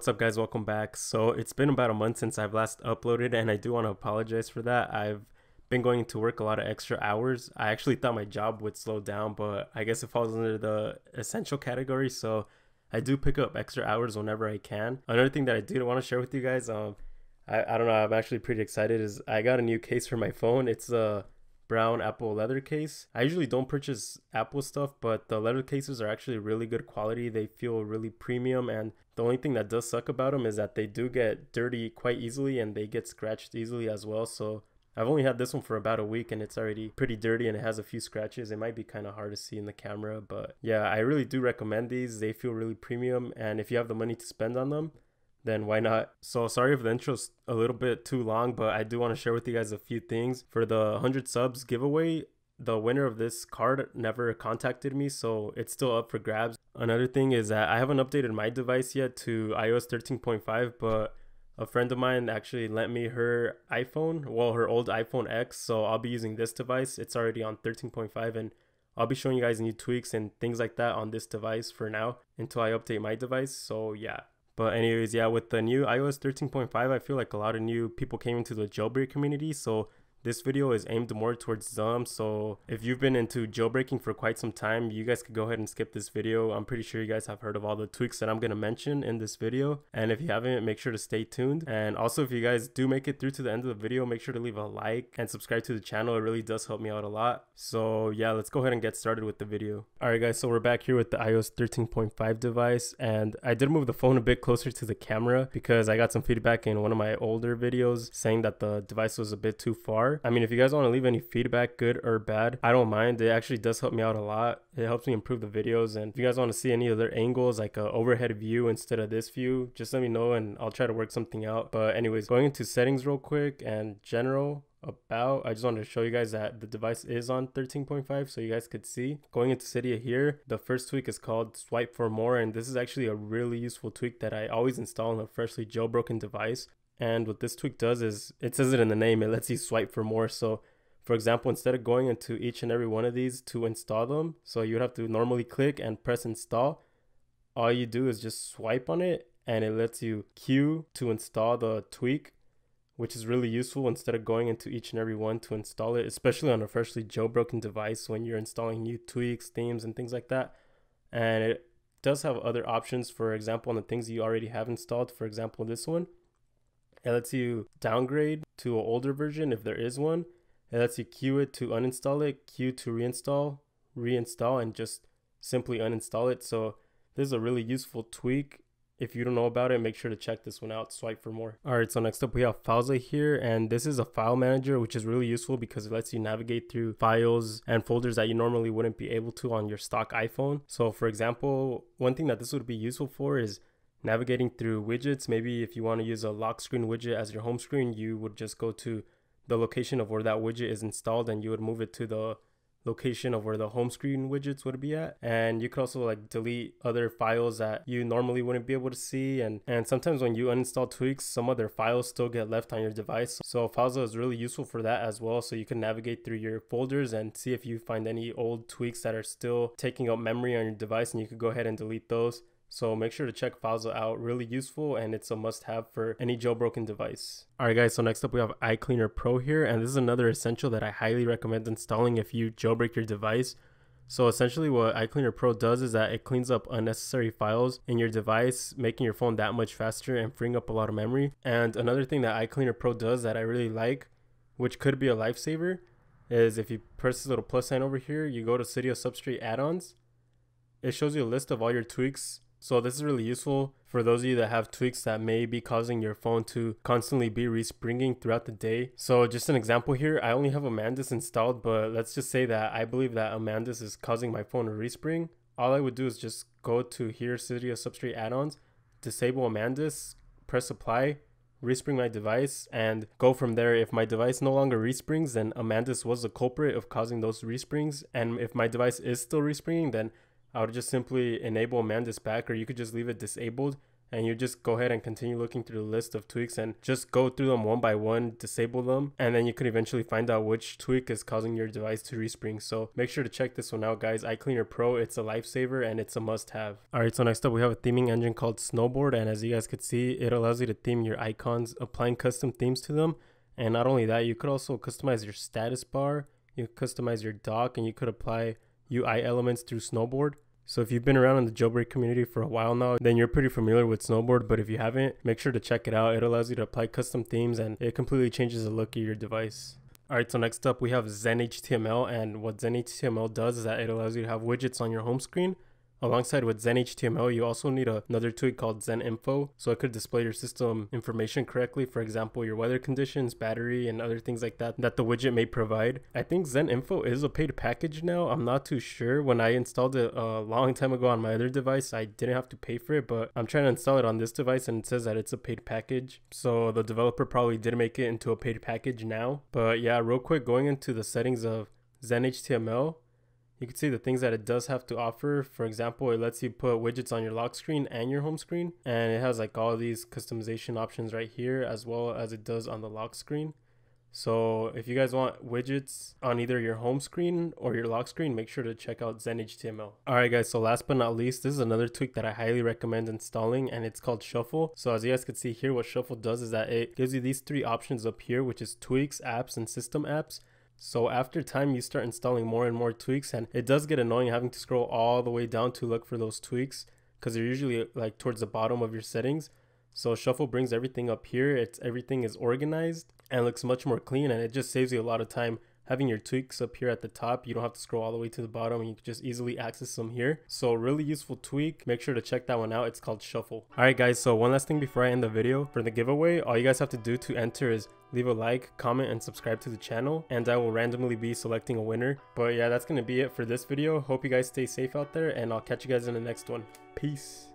What's up guys, welcome back. So it's been about a month since I've last uploaded, and I do want to apologize for that. I've been going to work a lot of extra hours. I actually thought my job would slow down, but I guess it falls under the essential category, so I do pick up extra hours whenever I can. Another thing that I do want to share with you guys, I don't know, I'm actually pretty excited, is I got a new case for my phone. It's a brown Apple leather case. I usually don't purchase Apple stuff, but the leather cases are actually really good quality. They feel really premium, and the only thing that does suck about them is that they do get dirty quite easily and they get scratched easily as well. So I've only had this one for about a week and it's already pretty dirty and it has a few scratches. It might be kind of hard to see in the camera, but yeah, I really do recommend these. They feel really premium, and if you have the money to spend on them, then why not? So sorry if the intro's a little bit too long, but I do want to share with you guys a few things. For the 100 subs giveaway, the winner of this card never contacted me, so it's still up for grabs. Another thing is that I haven't updated my device yet to iOS 13.5, but a friend of mine actually lent me her iPhone, well, her old iPhone X, so I'll be using this device. It's already on 13.5, and I'll be showing you guys new tweaks and things like that on this device for now until I update my device. So yeah. But anyways, yeah, with the new iOS 13.5, I feel like a lot of new people came into the jailbreak community. So this video is aimed more towards them. So if you've been into jailbreaking for quite some time, you guys could go ahead and skip this video. I'm pretty sure you guys have heard of all the tweaks that I'm going to mention in this video. And if you haven't, make sure to stay tuned. And also, if you guys do make it through to the end of the video, make sure to leave a like and subscribe to the channel. It really does help me out a lot. So yeah, let's go ahead and get started with the video. Alright guys, so we're back here with the iOS 13.5 device, and I did move the phone a bit closer to the camera because I got some feedback in one of my older videos saying that the device was a bit too far. I mean, if you guys want to leave any feedback, good or bad, I don't mind. It actually does help me out a lot. It helps me improve the videos, and if you guys want to see any other angles, like a overhead view instead of this view, just let me know and I'll try to work something out. But anyways, going into settings real quick and general, I just wanted to show you guys that the device is on 13.5 so you guys could see. Going into Cydia here, the first tweak is called SwipeForMore, and this is actually a really useful tweak that I always install on a freshly jailbroken device. And what this tweak does is, it says it in the name, it lets you swipe for more. So for example, instead of going into each and every one of these to install them, so you would have to normally click and press install, all you do is just swipe on it and it lets you queue to install the tweak, which is really useful instead of going into each and every one to install it, especially on a freshly jailbroken device when you're installing new tweaks, themes, and things like that. And it does have other options, for example, on the things you already have installed. For example, this one, it lets you downgrade to an older version if there is one. It lets you queue it to uninstall it, queue to reinstall, and just simply uninstall it. So this is a really useful tweak. If you don't know about it, make sure to check this one out, SwipeForMore. Alright, so next up we have Filza here, and this is a file manager which is really useful because it lets you navigate through files and folders that you normally wouldn't be able to on your stock iPhone. So for example, one thing that this would be useful for is navigating through widgets. Maybe if you want to use a lock screen widget as your home screen, you would just go to the location of where that widget is installed and you would move it to the location of where the home screen widgets would be at. And you could also like delete other files that you normally wouldn't be able to see, and sometimes when you uninstall tweaks, some other files still get left on your device. So Filza is really useful for that as well, so you can navigate through your folders and see if you find any old tweaks that are still taking up memory on your device, and you could go ahead and delete those. So make sure to check Filza out, really useful, and it's a must-have for any jailbroken device. Alright guys, so next up we have iCleaner Pro here, and this is another essential that I highly recommend installing if you jailbreak your device. So essentially what iCleaner Pro does is that it cleans up unnecessary files in your device, making your phone that much faster and freeing up a lot of memory. And another thing that iCleaner Pro does that I really like, which could be a lifesaver, is if you press this little plus sign over here, you go to Cydia Substrate add-ons, it shows you a list of all your tweaks. So this is really useful for those of you that have tweaks that may be causing your phone to constantly be respringing throughout the day. So just an example here, I only have Amandus installed, but let's just say that I believe that Amandus is causing my phone to respring. All I would do is just go to here, Cydia Substrate add-ons, disable Amandus, press apply, respring my device, and go from there. If my device no longer resprings, then Amandus was the culprit of causing those resprings. And if my device is still respringing, then I would just simply enable Amandus back, or you could just leave it disabled and you just go ahead and continue looking through the list of tweaks and just go through them one by one, disable them, and then you could eventually find out which tweak is causing your device to respring. So make sure to check this one out, guys. iCleaner Pro, it's a lifesaver and it's a must-have. Alright, so next up we have a theming engine called Snowboard, and as you guys could see, it allows you to theme your icons, applying custom themes to them. And not only that, you could also customize your status bar, you could customize your dock, and you could apply UI elements through Snowboard. So if you've been around in the Jailbreak community for a while now, then you're pretty familiar with Snowboard, but if you haven't, make sure to check it out. It allows you to apply custom themes and it completely changes the look of your device. Alright, so next up we have ZenHTML, and what ZenHTML does is that it allows you to have widgets on your home screen. Alongside with ZenHTML, you also need another tweak called ZenInfo, so it could display your system information correctly. For example, your weather conditions, battery, and other things like that the widget may provide. I think ZenInfo is a paid package now. I'm not too sure. When I installed it a long time ago on my other device, I didn't have to pay for it, but I'm trying to install it on this device and it says that it's a paid package. So the developer probably did make it into a paid package now. But yeah, real quick, going into the settings of ZenHTML, you can see the things that it does have to offer. For example, it lets you put widgets on your lock screen and your home screen, and it has like all these customization options right here as well as it does on the lock screen. So if you guys want widgets on either your home screen or your lock screen, make sure to check out ZenHTML. Alright guys, so last but not least, this is another tweak that I highly recommend installing, and it's called Shuffle. So as you guys can see here, what Shuffle does is that it gives you these three options up here, which is tweaks, apps, and system apps. So after time, you start installing more and more tweaks, and it does get annoying having to scroll all the way down to look for those tweaks because they're usually like towards the bottom of your settings. So Shuffle brings everything up here. Everything is organized and looks much more clean, and it just saves you a lot of time having your tweaks up here at the top. You don't have to scroll all the way to the bottom, and you can just easily access them here. So really useful tweak. Make sure to check that one out. It's called Shuffle. Alright guys, so one last thing before I end the video. For the giveaway, all you guys have to do to enter is leave a like, comment, and subscribe to the channel, and I will randomly be selecting a winner. But yeah, that's gonna be it for this video. Hope you guys stay safe out there, and I'll catch you guys in the next one. Peace.